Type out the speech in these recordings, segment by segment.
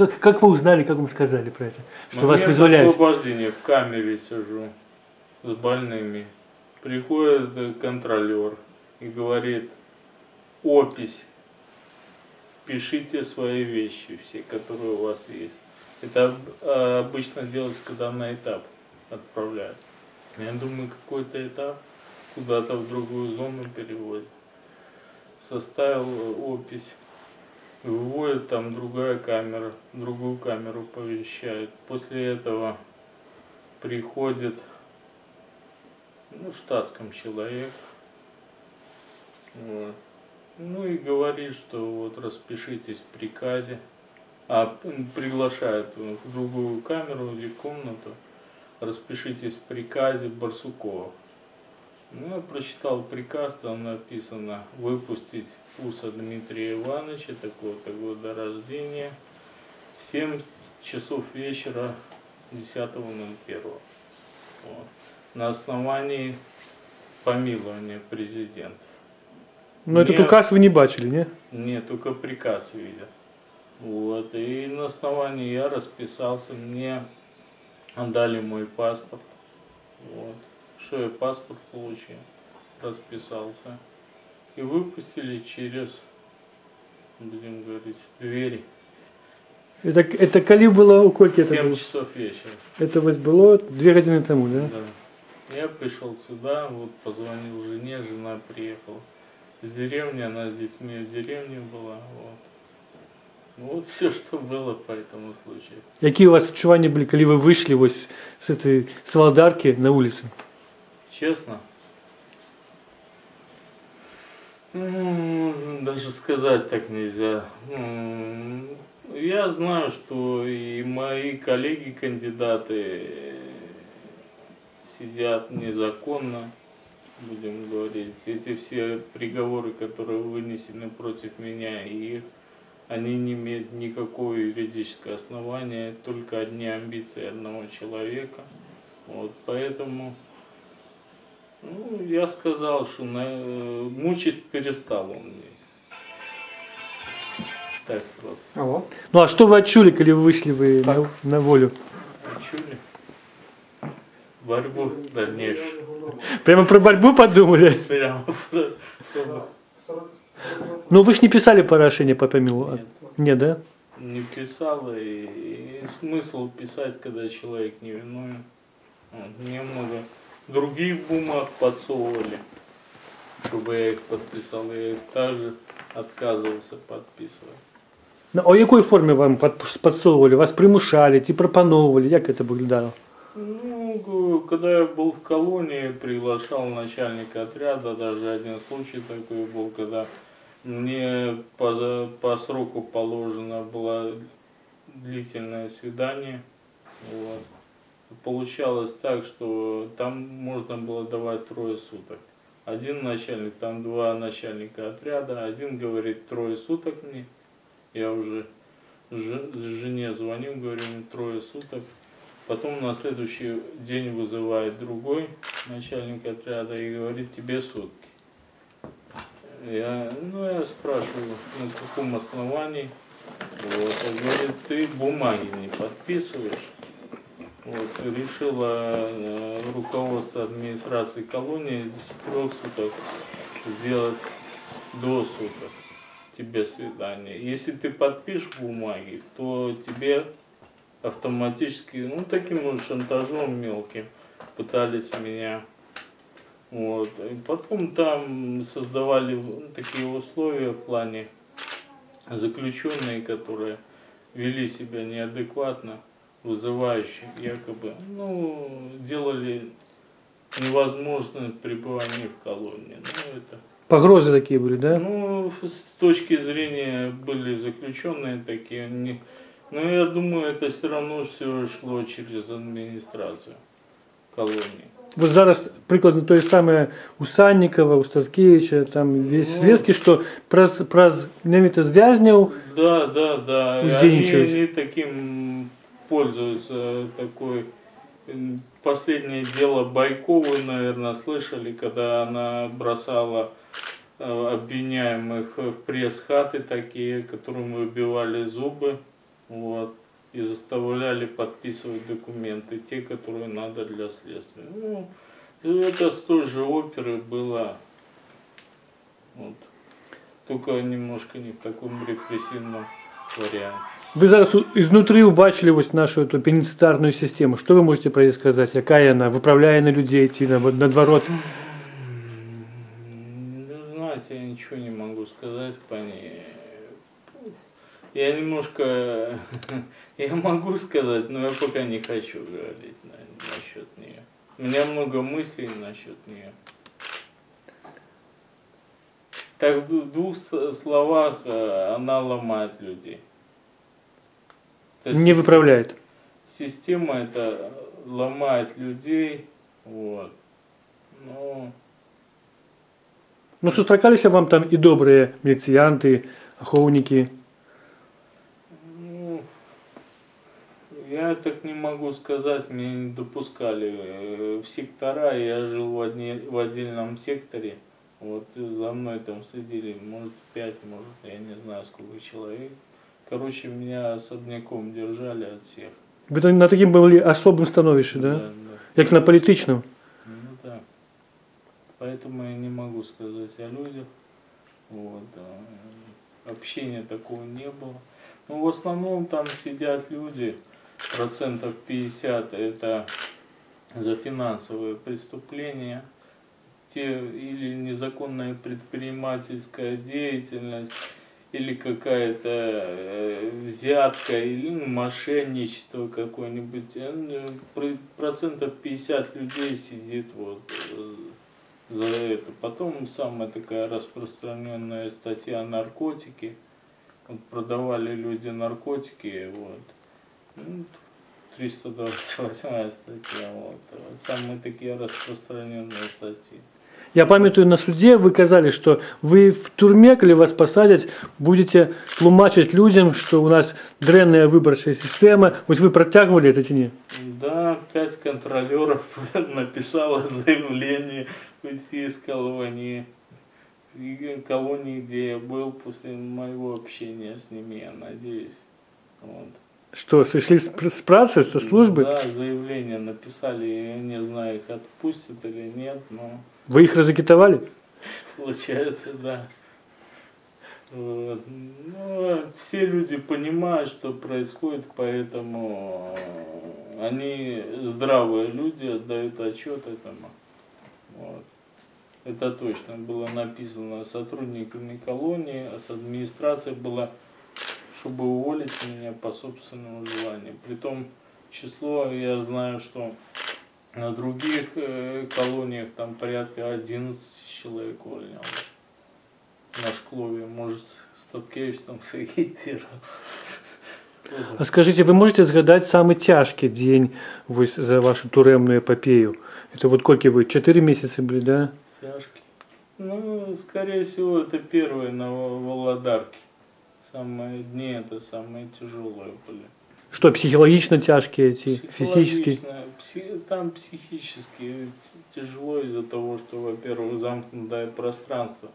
как вы узнали, как вам сказали про это? Что вас Момент вызволяют? освобождения, в камере сижу с больными. Приходит контролер и говорит: опись, пишите свои вещи, все, которые у вас есть. Это обычно делается, когда на этап отправляют. Я думаю, какой-то этап куда-то в другую зону переводит. Составил опись. Выводит, там другая камера, другую камеру помещают. После этого приходит, в штатском человек. Вот. Ну и говорит, что вот распишитесь в приказе. Приглашает в другую камеру или комнату. Распишитесь в приказе Барсукова. Ну, я прочитал приказ, там написано: выпустить Уса Дмитрия Ивановича, такого-то года рождения, в 7 часов вечера 10.01. Вот. На основании помилования президента. Но этот указ вы не бачили, не? Нет, только приказ видел. Вот. И на основании я расписался, мне отдали мой паспорт. Вот. Что я паспорт получил, расписался. И выпустили через, будем говорить, двери. Это коли было, у кольки это 7 было? часов вечера. Это вас было 2 години тому, да? Да. Я пришел сюда, вот позвонил жене, жена приехала с деревни, она с детьми в деревне была. Вот. Вот все, что было по этому случаю. Какие у вас відчування были, коли вы вышли вот с этой Володарки на улицу? Честно? Даже сказать так нельзя. Я знаю, что и мои коллеги-кандидаты сидят незаконно, будем говорить. Эти все приговоры, которые вынесены против меня и их, они не имеют никакого юридического основания, только одни амбиции одного человека. Вот, поэтому я сказал, что мучить перестал он меня. Так просто. Алло. Ну а что вы отчули, когда вы вышли на волю? Отчули? Борьбу дальнейшую. Прямо про борьбу подумали? Прямо. Ну вы ж не писали прошение по помилу? Нет. Нет, да? Не писал, и смысл писать, когда человек невиновен. Вот. Мне много других бумаг подсовывали, чтобы я их подписал. Я их также отказывался подписывать. Ну, а в якій формі вам подсовывали? Вас примушали, ті пропановывали? Як это выглядало? Ну, когда я был в колонии, приглашал начальника отряда, даже один случай такой был, когда мне по сроку положено было длительное свидание. Вот. Получалось так, что там можно было давать 3 суток. Один начальник, там 2 начальника отряда, один говорит 3 суток мне. Я уже жене звоню, говорю, 3 суток. Потом на следующий день вызывает другой начальник отряда и говорит: тебе сутки. Я спрашиваю, на каком основании. Вот. Он говорит: ты бумаги не подписываешь. Вот. Решило руководство администрации колонии с 3 суток сделать до суток тебе свидание. Если ты подпишешь бумаги, то тебе автоматически, таким вот шантажом мелким пытались меня. Вот. И потом там создавали такие условия в плане заключенные, которые вели себя неадекватно, вызывающие якобы, делали невозможное пребывание в колонии. Погрозы такие были, да? С точки зрения были заключенные такие. Но я думаю, это все равно все шло через администрацию колонии. Вот зараз прикладно то же самое у Санникова, у Статкевича, там весь зв'язки, что про знаменитых зв'язнів. Да. Они таким пользуются. Такой последнее дело Байковой, наверное, слышали, когда она бросала обвиняемых в пресс-хаты такие, которым выбивали зубы. вот, и заставляли подписывать документы, те, которые надо для следствия. Ну, это с той же оперы было, вот, только немножко не в таком репрессивном варианте. Ви зараз изнутри убачили ось нашу эту пенитенциарную систему. Что вы можете про нее сказать? Какая она? Выправляя на людей идти, наоборот? Ну, знаете, я ничего не могу сказать по ней. Я немножко, я могу сказать, но я пока не хочу говорить насчет нее. У меня много мыслей насчет нее. Так в двух словах она ломает людей. Не выправляет. Система это ломает людей, вот. Ну, сустракались вам там и добрые милициянты, охотники? Ну, я так не могу сказать, меня не допускали в сектора, я жил в отдельном секторе, вот за мной там следили, может 5, может я не знаю сколько человек. Короче, меня особняком держали от всех. Вы на таким были особым становище, да? Да. Как на политичном? Ну да. Поэтому я не могу сказать о людях. Вот, общения такого не было. Ну, в основном там сидят люди, 50% это за финансовые преступления, те или незаконная предпринимательская деятельность, или какая-то взятка, или мошенничество какое-нибудь. 50% людей сидит вот за это. Потом самая такая распространенная статья наркотики. Вот продавали люди наркотики, вот. Ну, 328 статья, вот. Самые такие распространенные статьи. Я памятаю, на суде вы сказали, что вы в тюрьме, когда вас посадят, будете тлумачить людям, что у нас дрянная выборчая система. Вот вы протягивали это или нет? Да, 5 контролеров написало заявление уйти из колонии. И колонии, где я был после моего общения с ними, я надеюсь. Вот. Что, сошли с працы, со службы? Да, заявление написали, я не знаю, их отпустят или нет, но... Вы их разагитовали? Получается, да. Вот. Ну, все люди понимают, что происходит, поэтому они, здравые люди, отдают отчет этому. Вот. Это точно было написано сотрудниками колонии, с администрацией было, чтобы уволить меня по собственному желанию. Притом число, я знаю, что на других колониях там порядка 11 человек увольнял. На Шклове, может, Статкевич там сагитировал. А скажите, вы можете згадать самый тяжкий день за вашу тюремную эпопею? Это вот сколько вы, 4 месяца были, да? Тяжкий. Ну, скорее всего, это первые на Володарке. Самые дни это самые тяжелые были. Что, психологично тяжкие эти, физически? Там психически тяжело из-за того, что, во-первых, замкнутое пространство.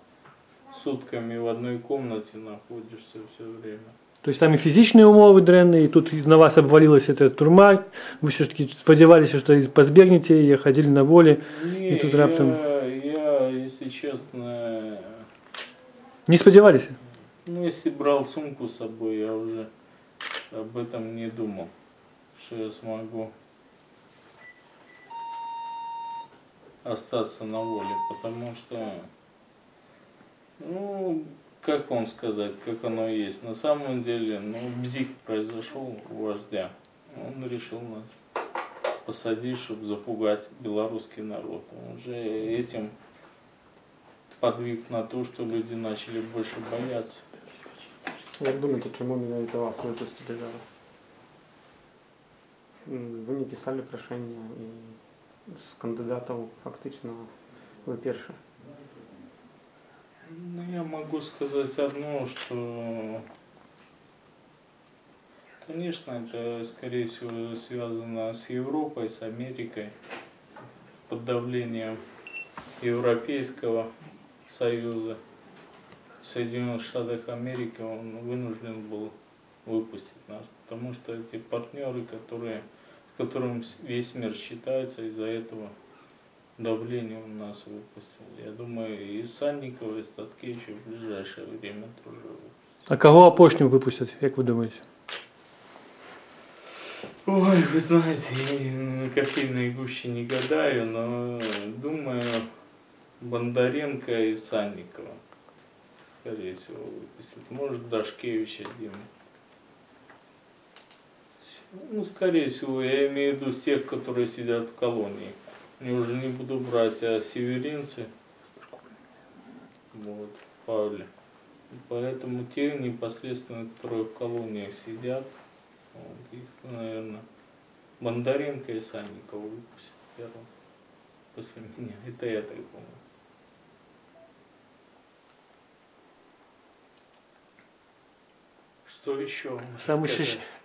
Сутками в одной комнате находишься все время. То есть там и физичные умовы дрянные, и тут на вас обвалилась эта турма, вы все-таки сподевались, что позбегнете, и ходили на воле, Не, и тут раптом... я, если честно... Не сподевались? Ну, если брал сумку с собой, я уже об этом не думал, что я смогу остаться на воле, потому что, ну, как вам сказать, как оно и есть. На самом деле, ну, бзик произошел у вождя, он решил нас посадить, чтобы запугать белорусский народ. Он уже этим подвиг на то, что люди начали больше бояться. Як думаєте, чому менавіта вас випустили зараз? Ви не писали прошення і з кандидатів фактично ви перші. Ну, я могу сказать одно, что, конечно, это, скорее всего, связано с Европой, с Америкой, под давлением Европейского Союза. В Соединенных Штатах Америки он вынужден был выпустить нас. Потому что эти партнеры, с которыми весь мир считается, из-за этого давление у нас выпустил. Я думаю, и Санникова, и Статкевича в ближайшее время тоже выпустят. А кого опошню выпустят, как вы думаете? Ой, вы знаете, я на кофейной гуще не гадаю, но думаю, Бондаренко и Санникова, скорее всего, выпустят. Может, Дашкевича Дима. Ну, скорее всего, я имею в виду тех, которые сидят в колонии. Я уже не буду брать, северинцы. Вот, Павле. Поэтому те непосредственно, которые в колониях сидят, вот, их, наверное, Бондаренко и Санникова выпустят первым после меня. Это я так думаю. Что еще?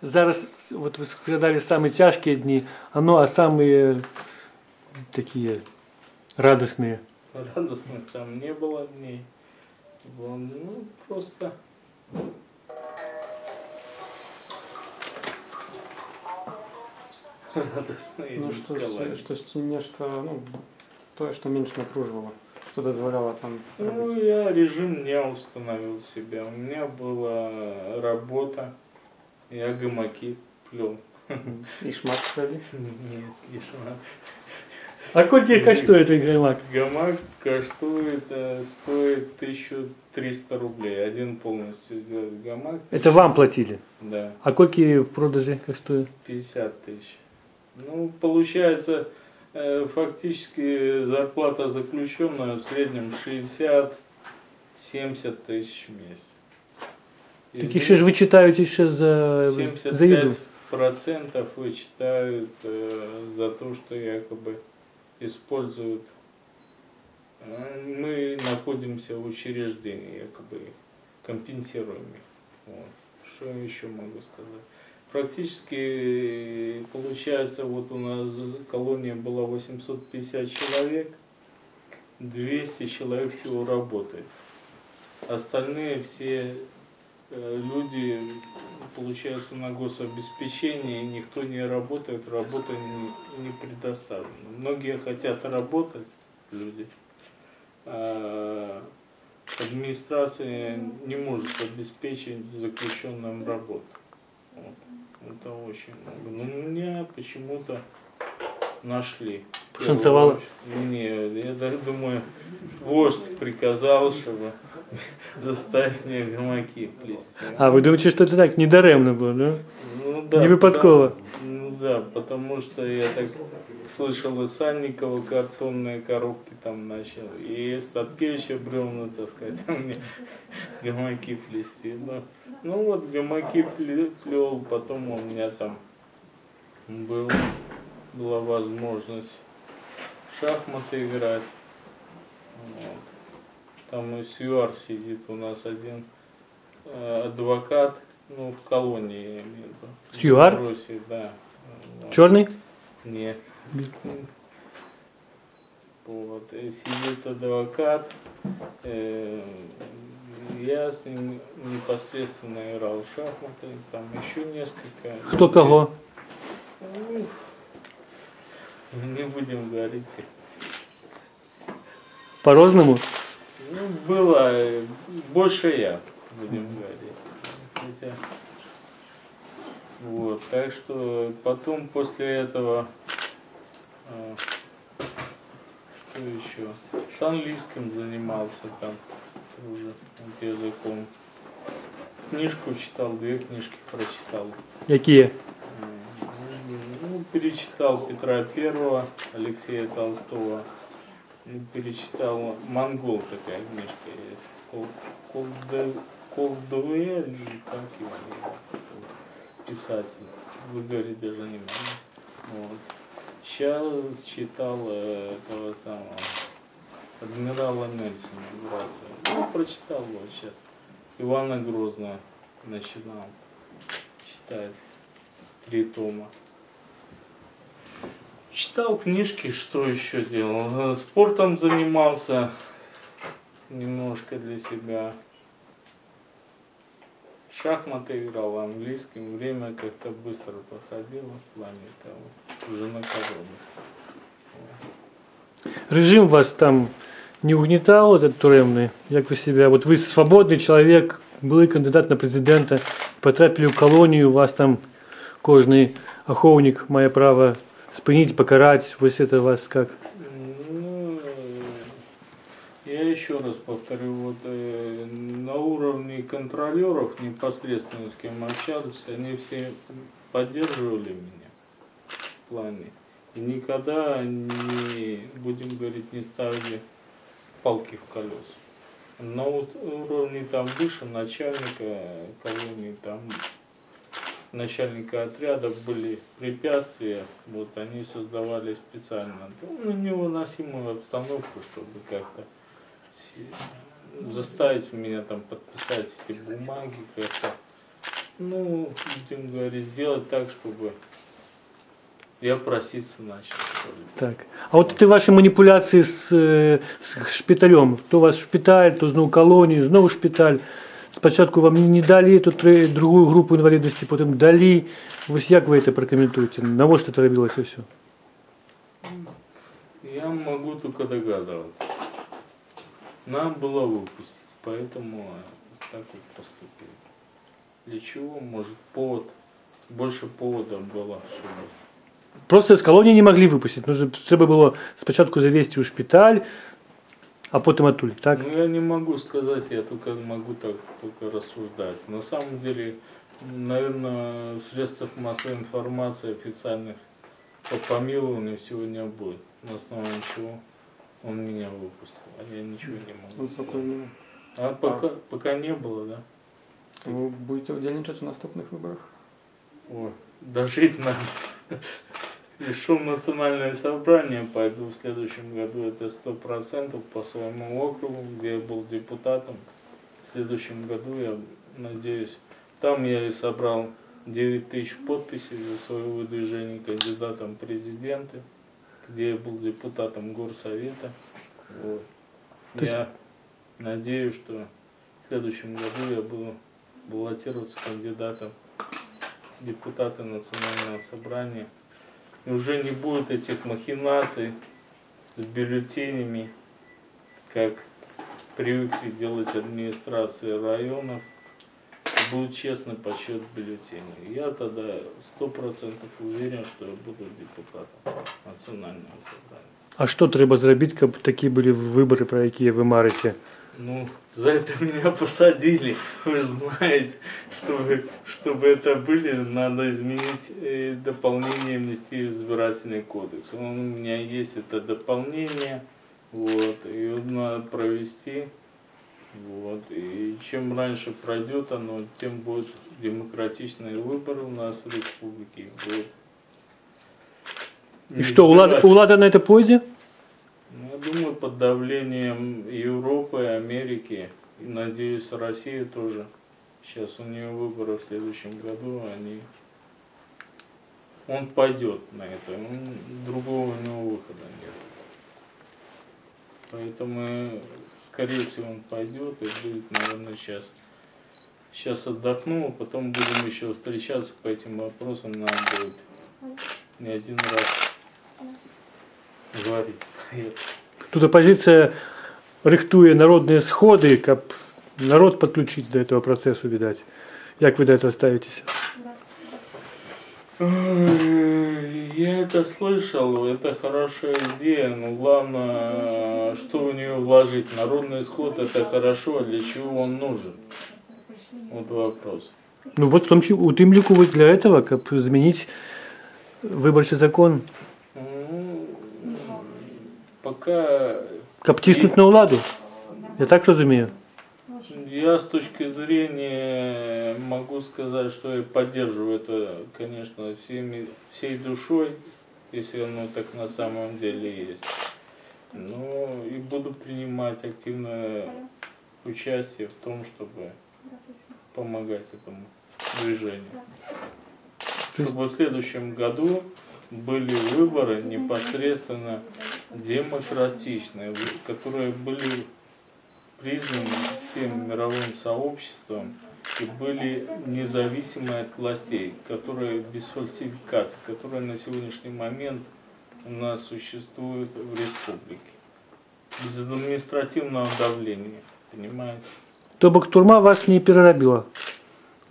Зараз, вот вы сказали, самые тяжкие дни, а самые такие радостные. Радостных там не было дней. Ну, просто... радостные. Ну, то, что меньше напруживало, что дозволяло там... Ну, я режим не установил себя. У меня была работа, я гамаки плел. И шмат плели? Нет, не шмат. А сколько коштует гамак? Гамак стоит 1300 рублей. Один полностью сделать гамак. Это вам платили? Да. А сколько в продаже коштует? 50 тысяч. Ну, получается, фактически зарплата заключенная в среднем 60-70 тысяч в месяц. Так еще же вычитают еще за еду. 75% вычитают за то, что якобы используют. Мы находимся в учреждении, якобы компенсируем их. Вот. Что еще могу сказать? Практически получается, вот у нас колония была 850 человек, 200 человек всего работает. Остальные все люди, получается, на гособеспечении, никто не работает, работа не предоставлена. Многие хотят работать, люди, а администрация не может обеспечить заключенным работу. Вот. Это очень много. Но меня почему-то нашли. Шансовало? Нет, я так думаю, вождь приказал, чтобы заставить мне гамаки плести. А вы думаете, что это так недаремно было, да? Ну, да, Не выпадково? Потому что я так слышал, и Санникова картонные коробки там начал, и Статкевича бревна таскать, а мне гамаки плести. Ну вот гамаки плел, потом у меня там была возможность в шахматы играть. Вот. Там и Сьюар сидит у нас один адвокат, ну в колонии, я имею в виду. Сьюар? В Руси, да. Вот. Черный? Нет. Вот. И сидит адвокат. Я с ним непосредственно играл в шахматы, там еще несколько. Кто кого? Не будем говорить. По-разному? Ну, было больше я, будем говорить. Хотя, вот, так что потом после этого, что еще? С английским занимался там уже языком. Книжку читал, 2 книжки прочитал. Какие? Ну, перечитал Петра Первого, Алексея Толстого. Перечитал «Монгол», такая книжка есть. Колдове, или как его, писатель. Выговорить даже не могу. Вот. Сейчас читал этого самого адмирала Нельсона, братца. Ну, прочитал вот сейчас. Ивана Грозного начинал читать 3 тома. Читал книжки, что еще делал? Спортом занимался немножко для себя. шахматы играл, английским. Время как-то быстро проходило в плане того, уже на коробе. Режим вас там не угнетал, этот тюремный? Як ви себя? Вот вы свободный человек, был кандидат на президента, потрапили в колонию, у вас там кожный оховник має право спинить, покарать. Вот это вас как? Ну, я еще раз повторю, вот на уровне контролеров, непосредственно с кем общались, они все поддерживали меня в плане. И никогда не, будем говорить, не ставили палки в колеса. На уровне там выше начальника колонии, там начальника отряда были препятствия, вот они создавали специально невыносимую обстановку, чтобы как-то заставить меня там подписать эти бумаги, как-то, ну, будем говорить, сделать так, чтобы я проситься начал. Так. А вот это ваши манипуляции с шпиталем. То у вас шпиталь, то знову колонію, знову шпиталь. Спочатку вам не дали эту другую группу инвалидности, потом дали. Ось як ви це прокоментуєте? Навіщо це робилося все? Я могу только догадываться. Нам было выпустить, поэтому так вот поступили. Для чего? Может, повод, больше повода было, чтобы... Просто з колонії не могли випустити. Нужно, треба було спочатку завести у шпиталь, а потом оттуда, так? Ну, я не могу сказать, я только могу так только рассуждать. На самом деле, наверное, в средствах массовой информации официальных по помилованию сегодня будет. На основании чего он меня выпустил. А я ничего не могу. А пока не было, да? Вы будете удельничать в наступных выборах? Ой, дожить надо. Решил национальное собрание, пойду в следующем году, это 100% по своему округу, где я был депутатом. В следующем году, я надеюсь, там я и собрал 9000 подписей за свое выдвижение кандидатом в президенты, где я был депутатом горсовета. Вот. Я надеюсь, что в следующем году я буду баллотироваться кандидатом в депутаты национального собрания. И уже не будет этих махинаций с бюллетенями, как привыкли делать администрации районов. Будет честный подсчет бюллетеней. Я тогда 100% уверен, что я буду депутатом национального собрания. А що треба зробити, щоб такі були вибори, про які ви марите? Ну, за это меня посадили. Вы же знаете, чтобы это были, надо изменить дополнение внести в избирательный кодекс. У меня есть это дополнение, вот, и его надо провести. Вот, и чем раньше пройдет оно, тем будут демократичные выборы у нас в республике. Вот. И что, улада на это пойдет? Я думаю, под давлением Европы, Америки, и, надеюсь, России тоже. Сейчас у нее выборы в следующем году, он пойдет на это, другого у него выхода нет. Поэтому, скорее всего, он пойдет и будет, наверное, сейчас отдохну, а потом будем еще встречаться по этим вопросам, надо будет не один раз говорить. Тут оппозиция рихтує народные сходы, как народ подключить до этого процесса, видать. Як вы до этого ставитесь? Я это слышал, это хорошая идея, но главное, что в нее вложить. Народный исход это хорошо, а для чего он нужен? Вот вопрос. Ну вот в том числе у Тымлику вот для этого, как изменить выборчий закон. Пока... Как тиснуть на уладу. Я так разумею. Я с точки зрения могу сказать, что я поддерживаю это, конечно, всей душой, если оно так на самом деле есть. Но и буду принимать активное участие в том, чтобы помогать этому движению. Чтобы в следующем году были выборы непосредственно демократичные, которые были признаны всем мировым сообществом республики были независимые от властей, которые без фальсификаций, которые на сегодняшний момент у нас существуют в республике. Без административного давления, понимаете? То бок турма вас не переробила.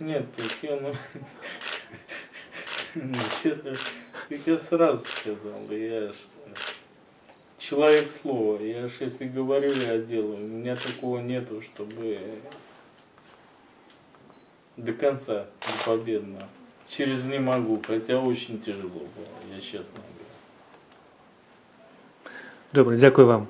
Нет, так я сразу сказал, я ж человек слова, я ж если говорю, я делаю. У меня такого нету, чтобы до конца, до победного. Через не могу, хотя очень тяжело было, я честно говорю. Добре, дякую вам.